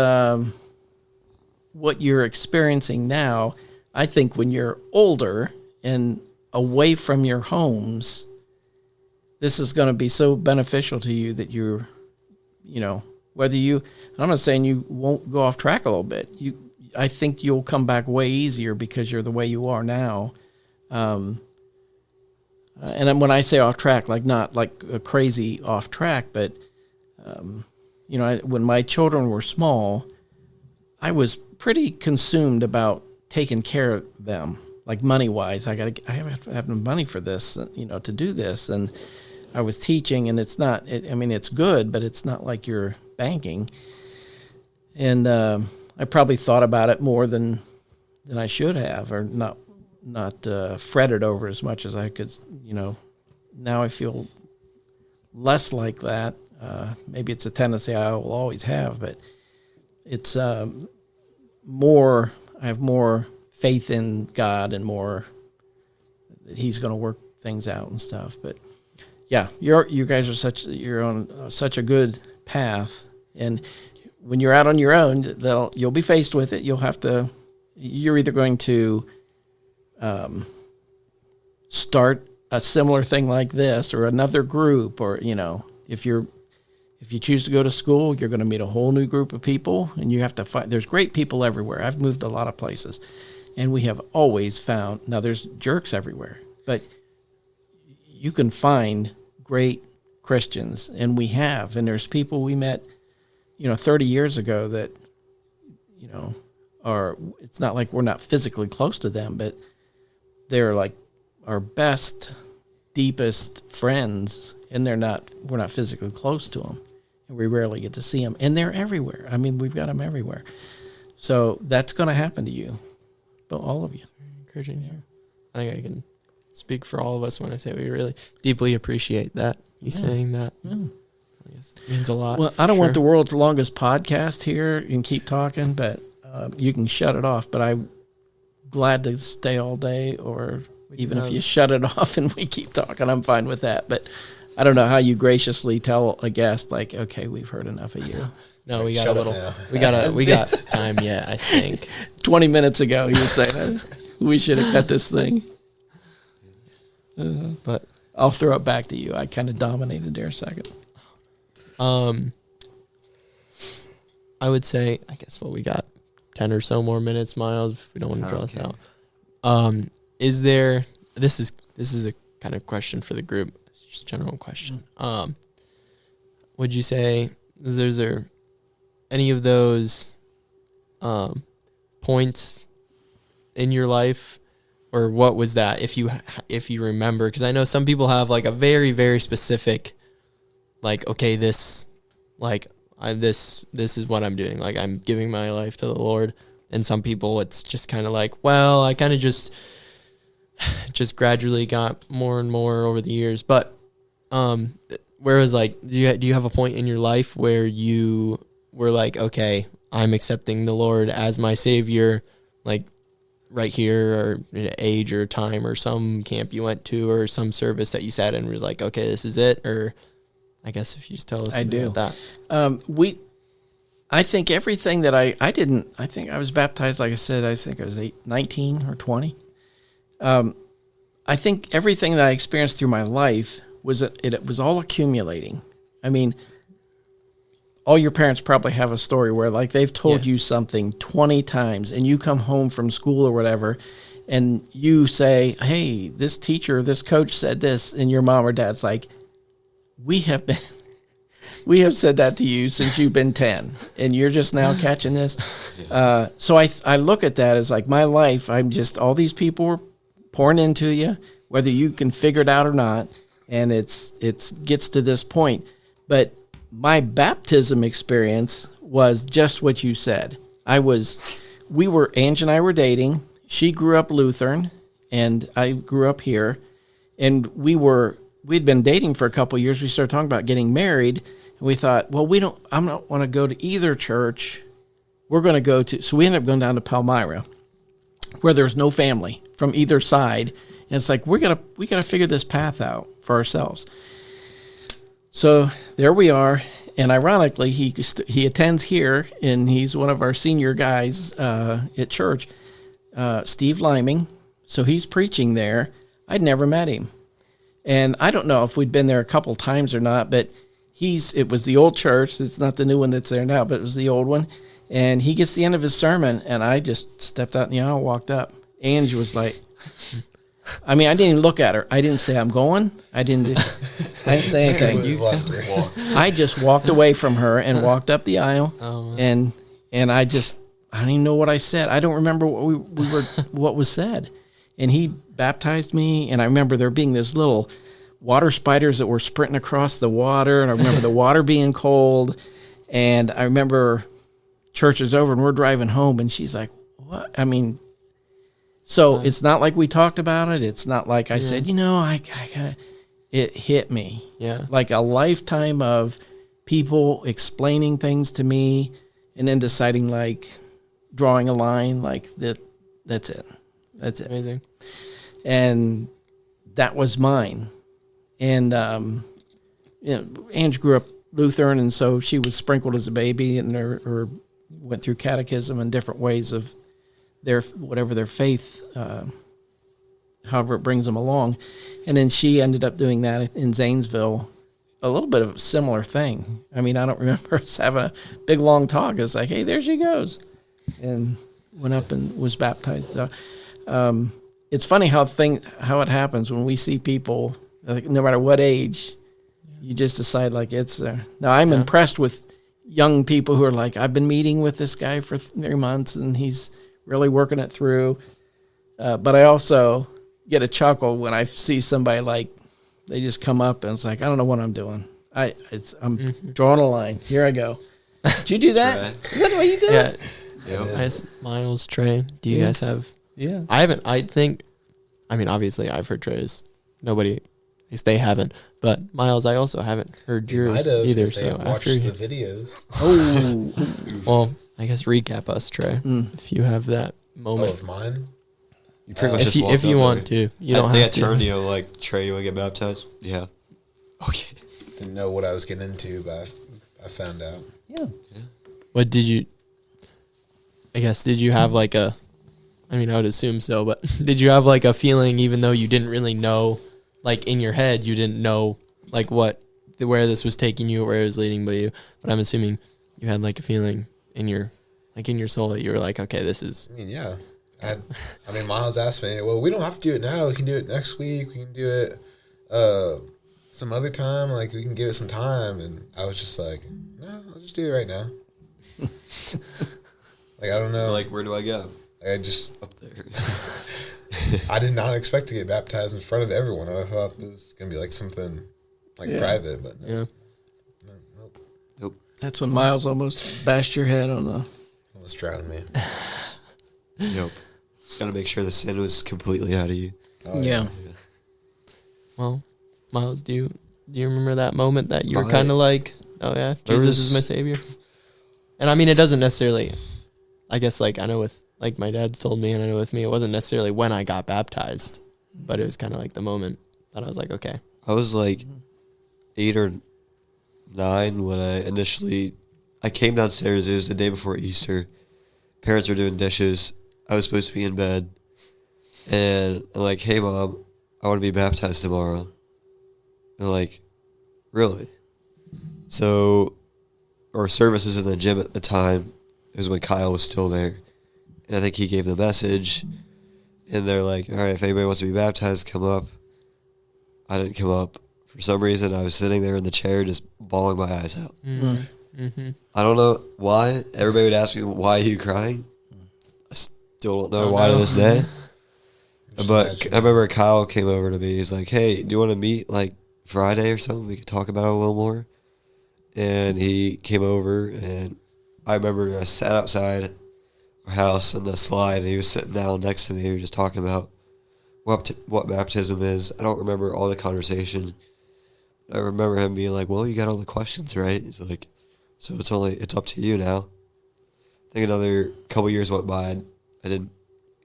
what you're experiencing now. I think when you're older and away from your homes, this is going to be so beneficial to you that you're, whether you, I'm not saying you won't go off track a little bit. I think you'll come back way easier because you're the way you are now. And then when I say off track, like not like a crazy off track, but, when my children were small, I was pretty consumed about taking care of them, like money-wise. I have to have money for this, to do this. And I was teaching, and it's not, it's good, but it's not like you're banking. And I probably thought about it more than I should have, or not fretted over as much as I could, Now I feel less like that. Maybe it's a tendency I will always have, but it's more, I have more faith in God and more that he's going to work things out and stuff. But yeah, you guys are you're on such a good path. And when you're out on your own, you'll be faced with it. You're either going to start a similar thing like this or another group, or, if you choose to go to school, you're going to meet a whole new group of people, and you have to find, there's great people everywhere. I've moved a lot of places, and we have always found, now there's jerks everywhere, but you can find great Christians, and we have, and there's people we met, 30 years ago that, it's not like we're not physically close to them, but they're like our best, deepest friends, and we're not physically close to them, and we rarely get to see them, and they're everywhere. We've got them everywhere. So that's going to happen to you, but all of you. Encouraging here. I think I can speak for all of us when I say we really deeply appreciate that. You saying that. Yeah. I guess it means a lot. Well, I don't want the world's longest podcast here and keep talking, but you can shut it off, but I'm glad to stay all day or Even if you shut it off and we keep talking, I'm fine with that. But I don't know how you graciously tell a guest, like, okay, we've heard enough of you. No, we got a little. We got time yet. I think 20 minutes ago, you were saying we should have cut this thing. but I'll throw it back to you. I kind of dominated there a second. I would say, I guess we got 10 or so more minutes, Miles, if we don't want to draw us out. Is there, this is a kind of question for the group, it's just a general question. Would you say, is there any of those points in your life, or what was that, if you remember? Because I know some people have like a very, very specific, like, okay, this is what I'm doing. Like, I'm giving my life to the Lord. And some people, it's just kind of like, well, I kind of just gradually got more and more over the years. But whereas, like, do you have a point in your life where you were like, okay, I'm accepting the Lord as my Savior, like right here, or age or time, or some camp you went to, or some service that you sat in and was like, okay, this is it? Or I guess if you just tell us about that. I think everything that I think I was baptized, like I said, I think I was 19 or 20. I think everything that I experienced through my life it was all accumulating. I mean, all your parents probably have a story where, like, they've told you something 20 times, and you come home from school or whatever, and you say, hey, this teacher, this coach said this, and your mom or dad's like, we have said that to you since you've been 10, and you're just now catching this. So I look at that as like my life. I'm just, all these people are pouring into you, whether you can figure it out or not, and it gets to this point. But my baptism experience was just what you said. Ange and I were dating. She grew up Lutheran, and I grew up here, and we'd been dating for a couple of years. We started talking about getting married, and we thought, well, I don't want to go to either church. We're going to go to, so we ended up going down to Palmyra, where there's no family from either side. And it's like, we got to figure this path out for ourselves. So there we are. And ironically, he attends here, and he's one of our senior guys at church, Steve Liming. So he's preaching there. I'd never met him. And I don't know if we'd been there a couple times or not, but it was the old church. It's not the new one that's there now, but it was the old one. And he gets to the end of his sermon, and I just stepped out in the aisle and walked up. Ange was like, I mean, I didn't even look at her. I didn't say, I'm going. I didn't say anything. I just walked away from her and walked up the aisle. And I don't even know what I said. I don't remember what was said. And he baptized me, and I remember there being those little water spiders that were sprinting across the water, and I remember the water being cold, and I remember church is over, and we're driving home, and she's like, what? I mean, so it's not like we talked about it. It's not like I said, it hit me. Yeah. Like a lifetime of people explaining things to me, and then deciding, like, drawing a line, like, that's it. That's it. Amazing. And that was mine. And Ange grew up Lutheran, and so she was sprinkled as a baby, and or went through catechism and different ways of their faith, however it brings them along. And then she ended up doing that in Zanesville, a little bit of a similar thing. I mean, I don't remember us having a big long talk. It's like, hey, there she goes, and went up and was baptized. So, it's funny how it happens when we see people, like, no matter what age, you just decide, like, it's there. Now, I'm impressed with young people who are like, I've been meeting with this guy for 3 months, and he's really working it through. But I also get a chuckle when I see somebody, like, they just come up and it's like, I don't know what I'm doing. I'm drawing a line. Here I go. Did you do that? Is that the way you do it? Yeah. Miles, Trey, do you guys have? Yeah. I haven't. Obviously I've heard Trey's. Nobody, at least they haven't. But Miles, I also haven't heard yours either. So after the videos. Well, I guess recap us, Trey, if you have that moment. Of mine. You pretty much If just you walk if you up want there. to, you don't They have had to. turned to you like, Trey, you want to get baptized? Yeah. Okay. Didn't know what I was getting into, but I found out. Yeah. What did you? I guess did you have like a? I mean, I would assume so, but did you have like a feeling, even though you didn't really know, like in your head, you didn't know like where this was taking you, where it was leading by you. But I'm assuming you had like a feeling in your soul that you were like, okay, this is. I mean, yeah. Miles asked me, well, we don't have to do it now. We can do it next week. We can do it some other time. Like, we can give it some time. And I was just like, no, I'll just do it right now. Like, I don't know. Like, where do I go? I just, Up there. I did not expect to get baptized in front of everyone. I thought it was going to be like something like private, but no. Yeah. Nope. That's when Miles almost bashed your head on the. Almost drowned me. Yep. Got to make sure the sin was completely out of you. Oh, yeah. Well, Miles, do you remember that moment that you were My- kind of like, oh yeah, There Jesus was- is my savior? And I mean, it doesn't necessarily. I guess like I know with like my dad's told me, and I know with me, it wasn't necessarily when I got baptized, but it was kind of like the moment that I was like, okay, I was like 8 or 9 when I came downstairs. It was the day before Easter. Parents were doing dishes. I was supposed to be in bed. And I'm like, hey, Mom, I want to be baptized tomorrow. And like, really? So our service was in the gym at the time. It was when Kyle was still there. And I think he gave the message. And they're like, all right, if anybody wants to be baptized, come up. I didn't come up. For some reason, I was sitting there in the chair just bawling my eyes out. mm-hmm. I don't know why. Everybody would ask me, why are you crying? I still don't know Don't why know. to this day. Just But imagine. I remember Kyle came over to me. He's like, hey, do you want to meet like Friday or something? We could talk about it a little more. And he came over, and I remember I sat outside our house on the slide, and he was sitting down next to me. We were just talking about what baptism is. I don't remember all the conversation. I remember him being like, well, you got all the questions, right? He's like, so it's up to you now. I think another couple years went by, and I didn't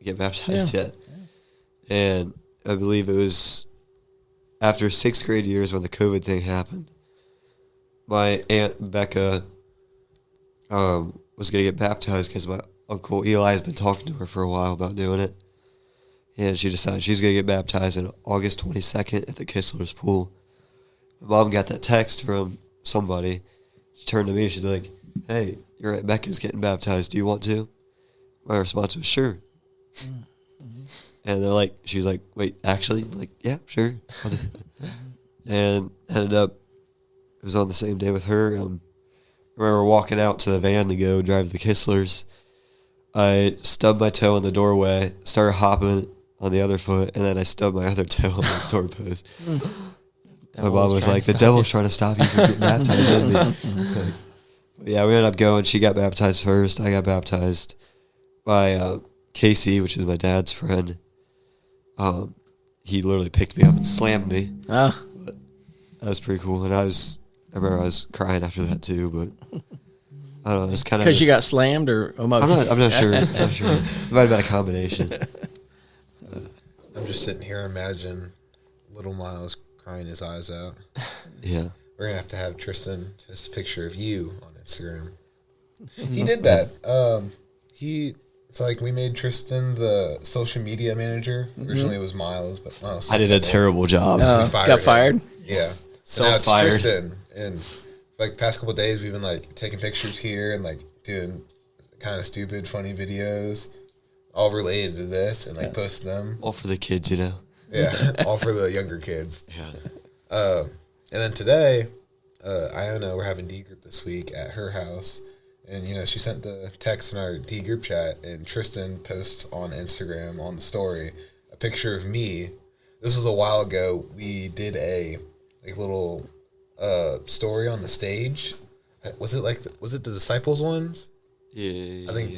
get baptized yet. And I believe it was after 6th grade years when the COVID thing happened. My Aunt Becca was going to get baptized because my Uncle Eli has been talking to her for a while about doing it. And she decided she's going to get baptized on August 22nd at the Kistler's pool. My mom got that text from somebody. She turned to me. She's like, hey, your Aunt Becca's getting baptized. Do you want to? My response was, sure. And they're like, she's like, wait, actually? I'm like, yeah, sure. I'll do it. And ended up, it was on the same day with her. I remember walking out to the van to go drive the Kistlers. I stubbed my toe in the doorway, started hopping on the other foot, and then I stubbed my other toe on the doorpost. My mom was like, the devil's trying to stop you from getting baptized, isn't he? But yeah, we ended up going. She got baptized first. I got baptized by Casey, which is my dad's friend. He literally picked me up and slammed me. Ah. But that was pretty cool. And I remember I was crying after that too, but I don't know. It's kind of Because you got slammed or emotional? I'm not sure. I'm not sure. It might have been a combination. I'm just sitting here imagining little Miles crying his eyes out. Yeah. We're going to have Tristan just a picture of you on Instagram. He did that. It's like we made Tristan the social media manager. Originally it was Miles, but Miles. I did a terrible job. Got fired? Him. Yeah. So So now it's fired. Tristan. And for like past couple of days, we've been like taking pictures here and like doing kind of stupid, funny videos, all related to this, and like posting them. All for the kids, you know. Yeah, all for the younger kids. Yeah. And then today, Iona, we're having D group this week at her house. And, she sent the text in our D group chat, and Tristan posts on Instagram on the story a picture of me. This was a while ago. We did a little story on the stage. Was it the disciples ones? Yeah. I think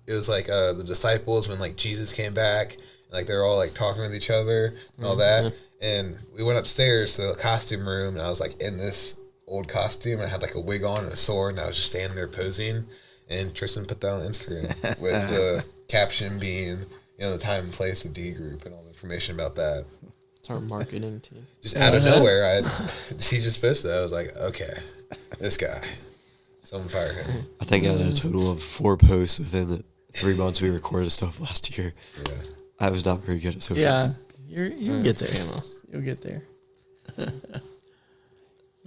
it was like the disciples when like Jesus came back, and like they're all like talking with each other and all that. And we went upstairs to the costume room, and I was like in this old costume, and I had like a wig on and a sword, and I was just standing there posing. And Tristan put that on Instagram with the caption being, the time and place of D group and all the information about that. It's our marketing team. Just out of nowhere, he just posted that. I was like, okay, this guy. Someone fire him. I think I had a total of 4 posts within the 3 months we recorded stuff last year. Yeah. I was not very good at social Yeah, media. you'll get there, Amos. You'll get there.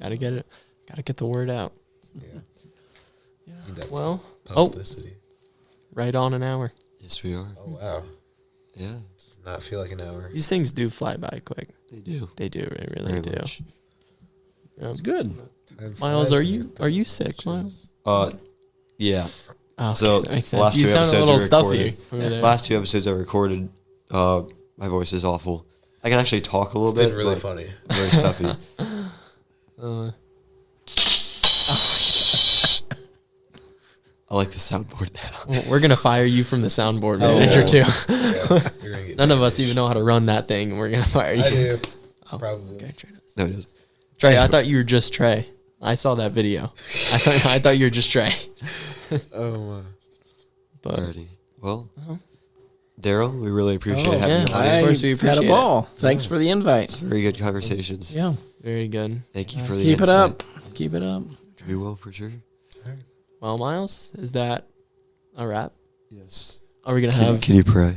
Gotta get it. Gotta get the word out. Yeah. Need that Well, publicity. right on an hour. Yes, we are. Oh, wow. Yeah, Does not feel like an hour. These things do fly by quick. they do. They do. They really Very do. much. It's good. Time Miles, flies are when you you're are you sick, Miles? Yeah. Oh, So, that makes sense. last You 2 sound a episodes little we stuffy. recorded. over there. Last 2 episodes I recorded, my voice is awful. I can actually talk a little It's bit. been really but funny. I'm very stuffy. I like the soundboard now. Well, we're gonna fire you from the soundboard Oh. manager too. Yeah, you're gonna get None of us damaged. even know how to run that thing, and we're gonna fire you. I do. Oh, Probably. okay, Trey does. No, it doesn't. Trey, I thought you were just Trey. I saw that video. I thought you were just Trey. Oh, But Alrighty. Well, Darryl, we really appreciate Oh, having yeah. you on. Of I course we had appreciate a it. ball. Thanks for the invite. Very good conversations. Yeah. very good. Thank you for the Keep it insight. up. Keep it up. We will for sure. Well, Miles, is that a wrap? Yes. Are we gonna Can, have? can you pray?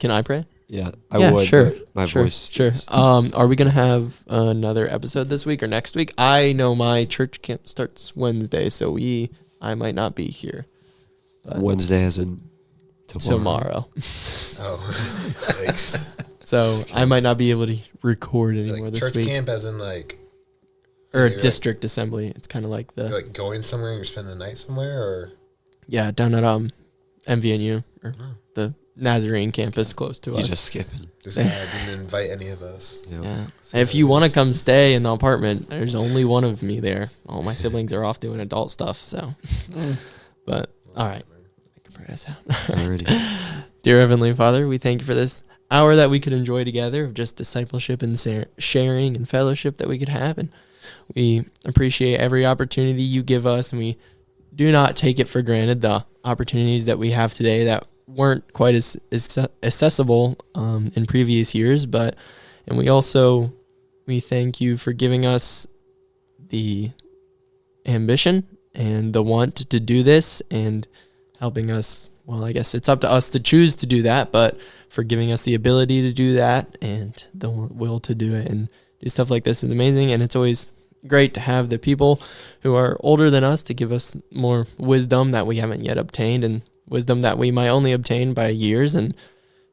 Can I pray? Yeah, I Yeah, would. sure, but my sure, voice. Sure. is- Are we gonna have another episode this week or next week? I know my church camp starts Wednesday, so I might not be here. But Wednesday as in tomorrow. tomorrow. Oh, thanks. So I might not be able to record anymore Like this church week. camp, as in like Or a you're like- district assembly. It's kind of like you're the like going somewhere and you're spending the night somewhere, or down at MVNU or Oh. the Nazarene campus close to You us. just skipping. this guy didn't invite any of us. Yep. Yeah. So If you want to just- come stay in the apartment, there's only one of me there. All my siblings are off doing adult stuff. So, but all right, I can pray us out. Alrighty. Dear Heavenly Father, we thank you for this hour that we could enjoy together of just discipleship and sharing and fellowship that we could have. And we appreciate every opportunity you give us, and we do not take it for granted, the opportunities that we have today that weren't quite as accessible in previous years. And we thank you for giving us the ambition and the want to do this and helping us. Well, I guess it's up to us to choose to do that, but for giving us the ability to do that and the will to do it and do stuff like this is amazing. And it's always great to have the people who are older than us to give us more wisdom that we haven't yet obtained and wisdom that we might only obtain by years. And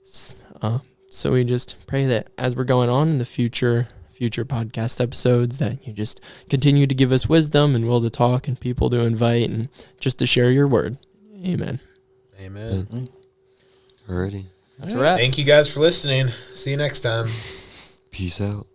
so we just pray that as we're going on in the future podcast episodes, that you just continue to give us wisdom and will to talk and people to invite and just to share your word. Amen. Amen. Alrighty. That's a wrap. Thank you guys for listening. See you next time. Peace out.